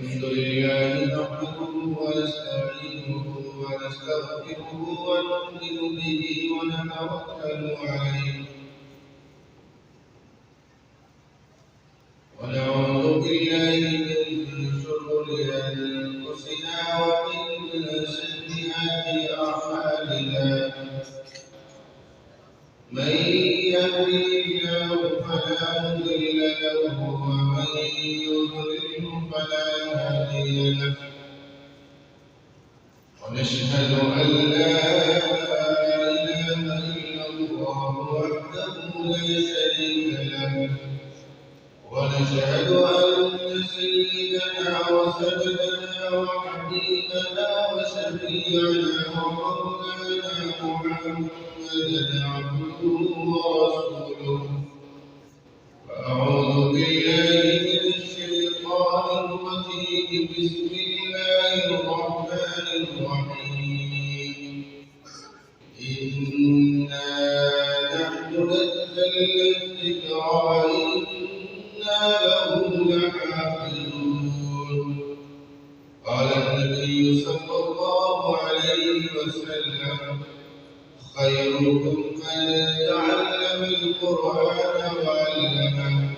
الحمد لله نحمده ونستعينه ونستغفره ونؤمن به ونتوكل عليه ونعوذ بالله من شرور أنفسنا ومن سيئات أعمالنا من يهده الله فلا مضل له ومن يضلل فلا هادي له ونشهد أن لا إله إلا الله وحده لا شريك له ونشهد أن سيدنا وسندنا وحبيبنا وشفيعنا ومولانا محمدا عبده ورسوله فأعوذ بالله من الشيطان الرجيم بسم الله الرحمن الرحيم إنا نحن نزلنا الذكر وإنا له لحافظون قال النبي صلى الله عليه وسلم خيركم من تعلم القرآن وعلمه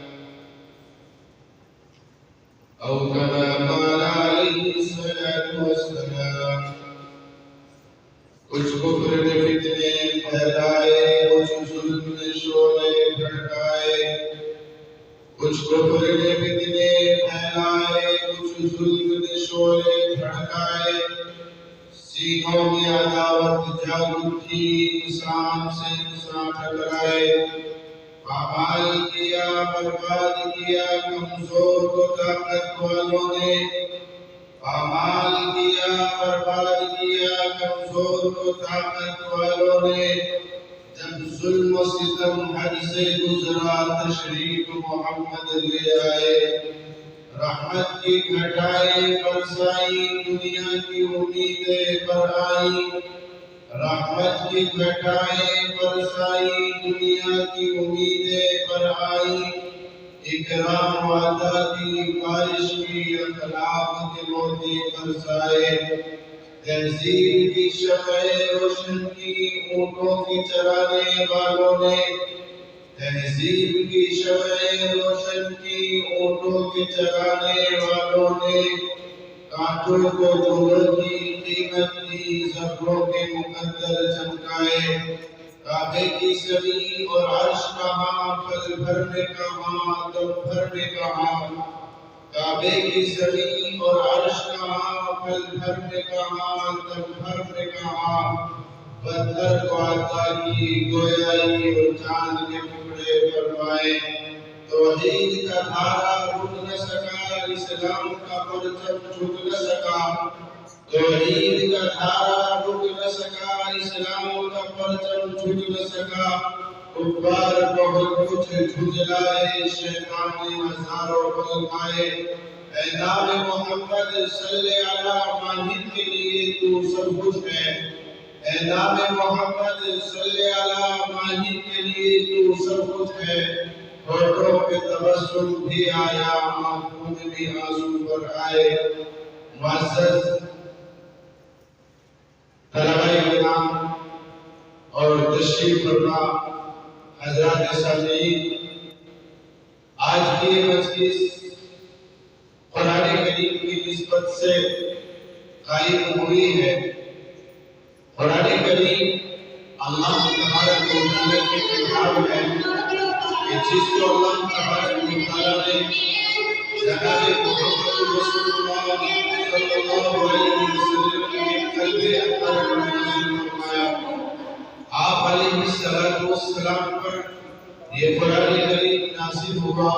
أو كما قال عليه الصلاة والسلام کچھ کفر نے فتنے پھیلائے کچھ ظلم نے شعلے بھڑکائے کچھ کفر نے فتنے پھیلائے کچھ ظلم نے شعلے بھڑکائے سینوں میں عداوت جاگ اٹھی انسان سے انسان ٹکرائے پامال کیا برباد کیا کمزور کو طاقت والوں نے پامال کیا برباد کیا کمزور کو طاقت والوں نے جب ظلم و ستم حد سے گزرا تشریف محمد لے آئے رحمت کی گھٹائیں برسائی دنیا کی امیدیں پر آئی رحمت کی گھٹائیں برسائی دنیا کی امیدیں پر آئی اکرام وعدہ کی بارش کی اخلاق کے موتی برسائے تہذیب کی شمع روشن کی اونٹوں کی چرانے والوں نے تہذیب کی شمع روشن کی اونٹوں کے چرانے والوں نے کانٹوں کو جوڑوں کی قیمت دی زہروں کے مقدر چمکائے کعبے کی زمین اور عرش کہاں پل بھرنے کہاں دم بھرنے کہاں کعبے کی زمین اور عرش کہاں پل بھرنے کہاں دم بھرنے کہاں پتھر کو عطا کی گویائی اور چاند کے ٹکڑے فرمائے توحید کا دھارا رک نہ سکا اسلام کا پرچم جھک نہ سکا توحید کا دھارا رک نہ سکا اسلام کا پرچم جھک نہ سکا کفار بہت کچھ جھجلائے شیطان نے ہزاروں پل کھائے اے نام محمد صلی اللہ ماہر کے لیے تو سب کچھ ہے اے نام محمد صلی اللہ ماہر کے لیے تو سب کچھ ہے ہوٹوں پہ تبسم بھی آیا آنکھوں میں بھی آنسو پر آئے معزز طلبہ کرام اور تشریف فرما حضرات سامعین آج کی مجلس قرآن کریم کی نسبت سے قائم ہوئی ہے قرآن کریم اللہ تبارک و تعالیٰ کی کتاب ہے کہ جس کو اللہ تبارک و تعالیٰ نے جناب محمد رسول اللہ صلی اللہ علیہ وسلم کے قلب اندر نازل فرمایا آپ علیہ السلام پر یہ قرآن کریم نازل ہوا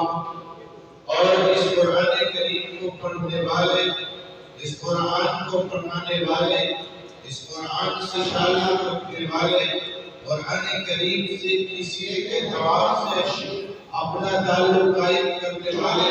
اور اس قرآن کریم کو پڑھنے والے اس قرآن کو پڑھانے والے اس قرآن سے تعلق رکھنے والے قرآن کریم سے کسی اعتبار سے اپنا تعلق قائم کرنے والے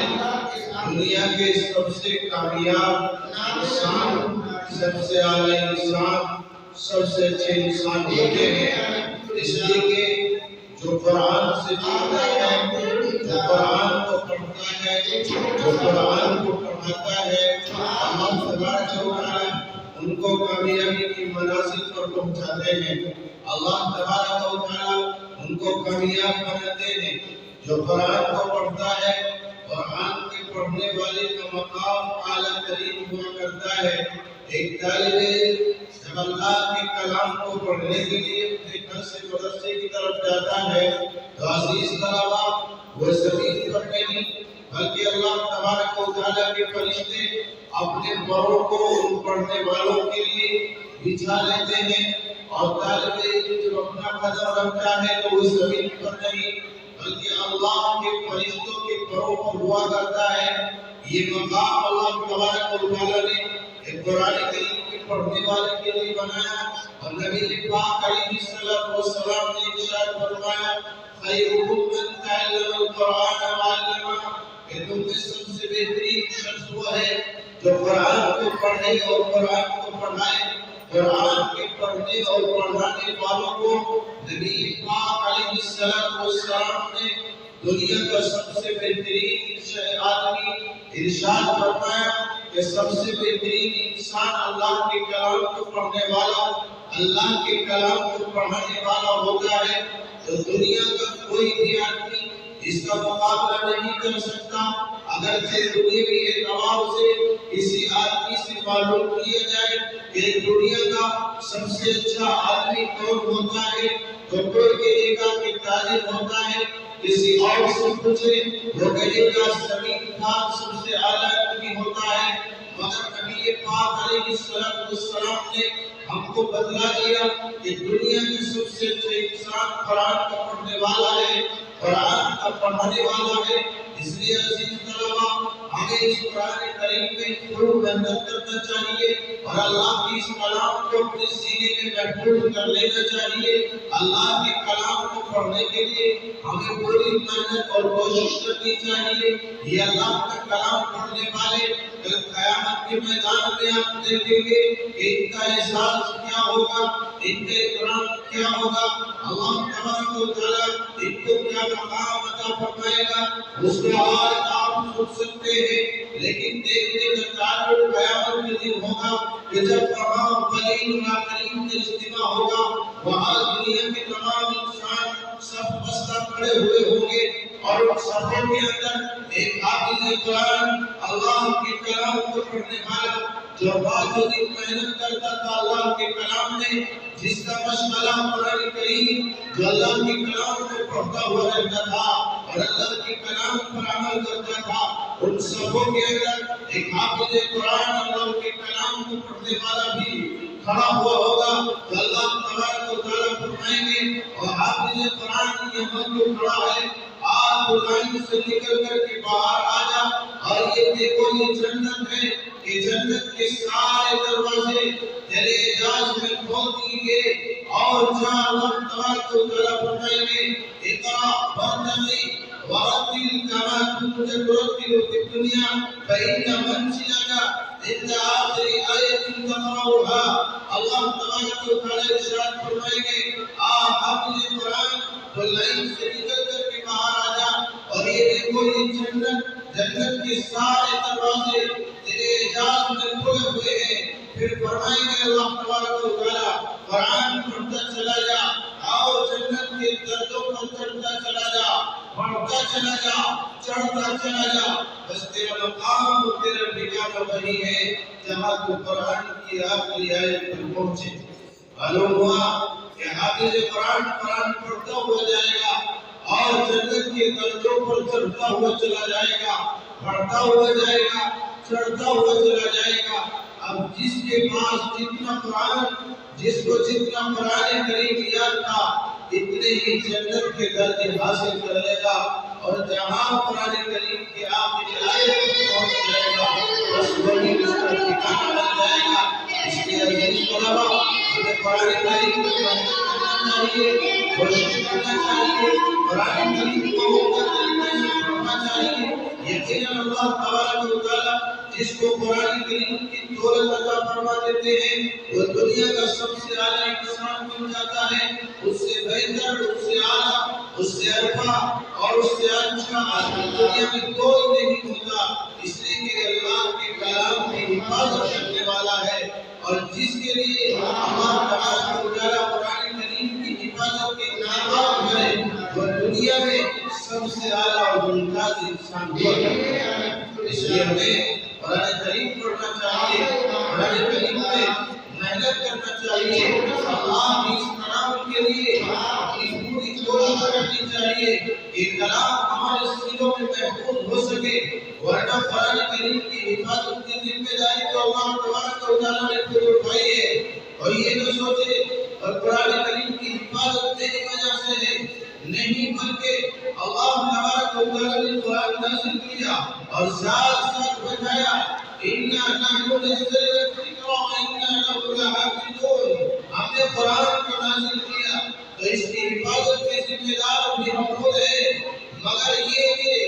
دنیا کے سب سے کامیاب انسان سب سے اعلیٰ انسان سب سے اچھے انسان ہوتے ہیں اس لیے کہ جو قرآن سے جڑتا ہے جو قرآن کو پڑھتا ہے جو قرآن کو پڑھاتا ہے اللہ تبارک و تعالی ان کو کامیابی کی منازل پر پہنچاتے ہیں۔ اللہ تبارک و تعالی ان کو کامیاب بناتے ہیں۔ جو قرآن کو پڑھتا ہے، قرآن کے پڑھنے والے کا مقام اعلیٰ ترین ہوا کرتا ہے۔ ایک طالب جب اللہ کے کلام کو پڑھنے کے لیے اپنے گھر سے مدرسے کی طرف جاتا ہے تو عزیز طلبہ وہ زمین پر نہیں بلکہ اللہ تبارک و تعالیٰ کے فرشتے اپنے پروں کو ان پڑھنے والوں کے لیے بچھا لیتے ہیں، اور طالب جب اپنا قدم رکھتا ہے تو وہ زمین پر نہیں بلکہ اللہ کے فرشتوں کے پروں پر ہوا کرتا ہے۔ یہ مقام اللہ تبارک و تعالیٰ نے ایک قرآن کریم کے پڑھنے والے کے لیے بنایا، اور نبی پاک علیہ السلام نے ارشاد فرمایا خیرکم من تعلم القرآن وعلمہ، کہ تم میں سب سے بہترین شخص وہ ہے جو قرآن کو پڑھے اور قرآن کو پڑھائے۔ قرآن کے پڑھنے اور پڑھانے والوں کو نبی پاک علیہ السلام نے دنیا کا سب سے بہترین آدمی ارشاد فرمایا کہ سب سے بہترین انسان اللہ کے کلام کو پڑھنے والا، اللہ کے کلام کو پڑھانے والا ہوتا ہے۔ تو دنیا کا کوئی بھی آدمی اس کا مقابلہ نہیں کر سکتا۔ اگرچہ دنیاوی اعتبار سے کسی آدمی سے معلوم کیا جائے کہ دنیا کا سب سے اچھا آدمی کون ہوتا ہے تو کوئی کہے گا کہ تاجر ہوتا ہے، کسی اور سے پوچھے وہ کہے گا زمین خان سب سے اعلیٰ آدمی ہوتا ہے۔ مگر نبی پاک علیہ السلام نے ہم کو بتلا دیا کہ دنیا میں سب سے اچھا انسان قرآن کا پڑھنے والا ہے، قرآن کا پڑھانے والا ہے۔ اس لیے عزیز طلبہ ہمیں اس قرآن کریم میں خوب محنت کرنا چاہیے اور اللہ کی اس کلام کو اپنے سینے میں محفوظ کر لینا چاہیے۔ اللہ کے کلام کو پڑھنے کے لیے ہمیں پوری محنت اور کوشش کرنی چاہیے۔ یہ اللہ کا کلام پڑھنے والے کل قیامت کے میدان میں آپ دیکھیں گے کہ ان کا احساس کیا ہوگا، ان کا اکرام کیا ہوگا، اللہ تبارک و تعالیٰ ان کو کیا مقام عطا فرمائے گا، اس کے بعد آپ سن سکتے ہیں۔ لیکن دیکھنے کا تعلق قیامت کے دن ہوگا کہ جب تمام قلیل آخرین کا اجتماع ہوگا، وہاں دنیا کے تمام انسان سب بستہ کھڑے ہوئے ہوں گے اور ان صفوں کے اندر ایک حافظ قرآن اللہ کے کلام کو پڑھنے والا جو راتوں دن محنت کرتا تھا اللہ کے کلام میں، جس کا مشغلہ قرآن کریم جو اللہ کے کلام کو پڑھتا ہوا رہتا تھا اور اللہ کے کلام پر عمل کرتا تھا، ان سبوں کے اندر ایک حافظ قرآن اللہ کے کلام کو پڑھنے والا بھی کھڑا ہوا ہوگا تو اللہ تبارک و تعالیٰ فرمائیں گے اور حافظ قرآن یہاں جو کھڑا ہے آپ لائن سے نکل کر کے باہر آ جا، اور یہ دیکھو یہ جنت ہے کہ جنت کے سارے دروازے تیرے اعزاز میں کھول دیے گئے، اور جہاں اللہ تبارک و تعالیٰ فرمائیں گے اقرأ وارتقی ورتل كما كنت ترتل في الدنيا فإن منزلك عند آخر آية تقرأها۔ اللہ تبارک و تعالیٰ ارشاد فرمائیں گے حافظ قرآن تو لائن سے نکل کر کے باہر آ جا، اور یہ دیکھو یہ جنت کے سارے دروازے تیرے اعزاز میں کھلے ہوئے ہیں۔ پھر فرمائیں گے اللہ تبارک و تعالیٰ قرآن پڑھتا چلا جا اور جنت کے درجوں پر چڑھتا چلا جا، بڑھتا چلا جا، چڑھتا چلا جا، بس تیرا مقام اور تیرا ٹھکانہ وہی ہے جہاں تو قرآن کی آخری آیت پر پہنچے۔ معلوم ہوا کہ حافظ قرآن پڑھتا ہوا جائے گا اور جنت کے درجوں پر چڑھتا ہوا چلا جائے گا، بڑھتا ہوا جائے گا، چڑھتا ہوا چلا جائے گا۔ اب جس کے پاس جتنا قرآن، جس کو جتنا قرآن کریم یاد تھا اتنے ہی جنت کے درجے حاصل کر لے گا، اور جہاں قرآن کریم کی آخری آیت پہنچ جائے گا بس وہی اس کا ٹھکانہ بن جائے گا۔ اس لیے عزیز طلبہ ہمیں قرآن کریم کو محنت کرنا چاہیے، کوشش کرنا چاہیے، قرآن کریم کو مکمل طریقے سے پڑھنا چاہیے۔ یقیناً اللہ تبارک و تعالیٰ جس کو قرآن کریم کی دولت عطا فرما دیتے ہیں وہ دنیا کا سب سے اعلیٰ انسان بن جاتا ہے، اس سے بہتر، اس سے اعلیٰ، اس سے عرفہ اور اس سے اچھا آدمی دنیا میں کوئی نہیں ہوتا۔ اس لیے کہ اللہ کے کلام حفاظت کرنے والا ہے، اور جس کے لیے اللہ تبارک و تعالیٰ قرآن کریم کی حفاظت کے انعامات کرے وہ دنیا میں سب سے اعلیٰ اور ممتاز انسان ہوا کرتا ہے۔ اس لیے ہمیں قرآن کریم پڑھنا چاہیے، قرآن کریم میں محنت کرنا چاہیے، اللہ کی اس کلام کے لیے اپنی پوری کوشش کرنی چاہیے کہ کلام ہمارے سینوں میں محفوظ ہو سکے، ورنہ قرآن کریم کی حفاظت کی ذمہ داری تو اللہ تبارک و تعالیٰ نے خود اٹھائی ہے، اور یہ نہ سوچے اور قرآن کریم کی حفاظت میری وجہ سے ہے، نہیں بلکہ اللہ تبارک و تعالیٰ نے قرآن نازل کیا اور ساتھ بتایا اِنَّا نَحْنُ نَزَّلْنَا الذِّكْرَ وَإِنَّا لَهُ لَحَافِظُونَ۔ ہم نے قرآن کو نازل کیا تو اس کی حفاظت کے ذمہ دار بھی ہم خود ہیں، مگر یہ کہ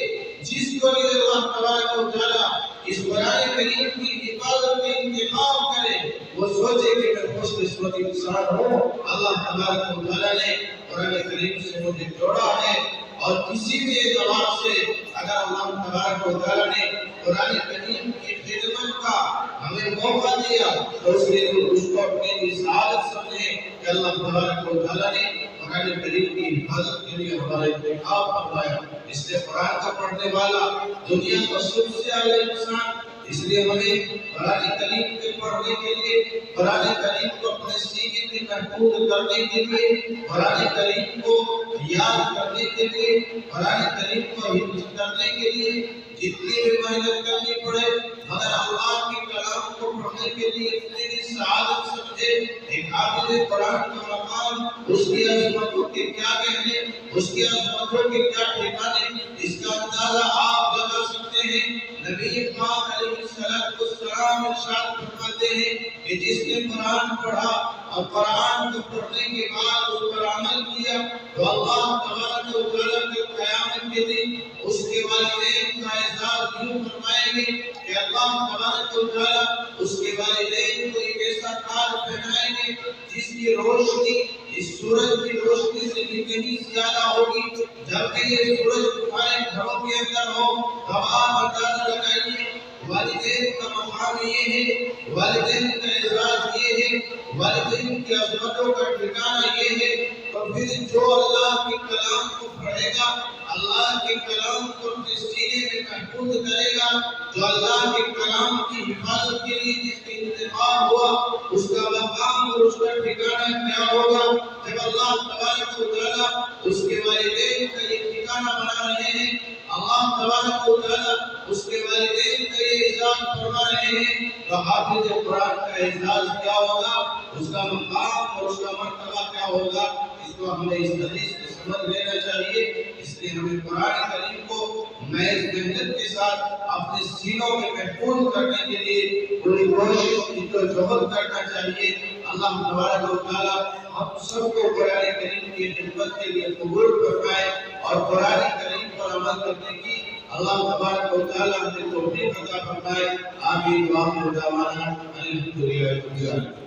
جس کو بھی اللہ تبارک و تعالیٰ اس قرآن کریم کی حفاظت کا انتخاب کرے وہ سوچے کہ میں خوش قسمت انسان ہوں، اللہ تبارک و تعالیٰ نے قرآن کریم سے مجھے جوڑا ہے، اور کسی بھی اعتبار سے اگر اللہ تبارک و تعالیٰ نے قرآن کریم کی خدمت کا ہمیں موقع دیا تو اس لیے اس کو اپنی رسالت سمجھیں کہ اللہ تبارک و تعالیٰ نے قرآن کریم کی حفاظت کے لیے ہمارا انتخاب فرمایا۔ اس لیے قرآن کا پڑھنے والا دنیا کا سب سے اعلیٰ انسان، اس لیے ہمیں قرآن کریم کے پڑھنے کے لیے، قرآن کریم کو اپنے سینے میں محفوظ کرنے کے لیے، قرآن کریم کو یاد کرنے کے لیے، قرآن کریم کو حفظ کرنے کے لیے جتنی بھی محنت کرنی پڑے، مگر اللہ کے کلام کو پڑھنے کے لیے اتنی بھی سعادت سمجھے۔ ایک حافظ قرآن کا مقام، اس کی عظمتوں کے کیا کہنے، اس کی عظمتوں کے کیا ٹھکانے، اس کا اندازہ آپ لگا سکتے ہیں۔ نبی پاک علیہ السلام ارشاد فرماتے ہیں کہ جس نے قرآن پڑھا اور قرآن کو پڑھنے کے بعد اس پر عمل کیا تو اللہ تبارک و تعالیٰ کے قیامت کے دن اس کے والدین کا اعزاز یوں فرمائیں گے کہ اللہ تبارک و تعالیٰ اس کے والدین کو ایک ایسا تاج پہنائیں گے جس کی روشنی اس سورج کی روشنی سے بھی کہیں زیادہ ہوگی۔ جبکہ یہ سورج تمہارے گھروں کے اندر ہو تو آپ اندازہ لگائیے والدین کا مقام یہ ہے، والدین کا اعزاز یہ ہے، والدین کی عظمتوں کا ٹھکانہ یہ ہے، تو پھر جو اللہ کے کلام کو پڑھے گا، اللہ کے کلام کو اپنے سینے میں محفوظ کرے گا، جو اللہ کے کلام کی حفاظت کے لیے جس کا انتخاب ہوا اس کا مقام اور اس کا ٹھکانہ کیا ہوگا؟ جب اللہ تبارک و تعالیٰ اس کے والدین کا یہ ٹھکانہ بنا رہے ہیں، اللہ تبارک و تعالیٰ اس کے والدین کا یہ اعزاز فرما رہے ہیں، تو حافظ قرآن کا اعزاز کیا ہوگا، اس کا مقام اور اس کا مرتبہ کیا ہوگا؟ اس کو ہمیں اس حدیث سے سمجھ لینا چاہیے۔ اس لیے ہمیں قرآن کریم کو محض محنت کے ساتھ اپنے سینوں میں محفوظ کرنے کے لیے پوری کوشش جہد کرنا چاہیے۔ اللہ تبارک و تعالیٰ ہم سب کو قرآن کریم کی خدمت کے لیے قبول فرمائے اور قرآن کریم پر عمل کرنے کی اللہ تبارک و تعالیٰ ہمیں توفیق عطا فرمائے۔ آمین۔ وآخر دعوانا الحمدللہ رب العالمین۔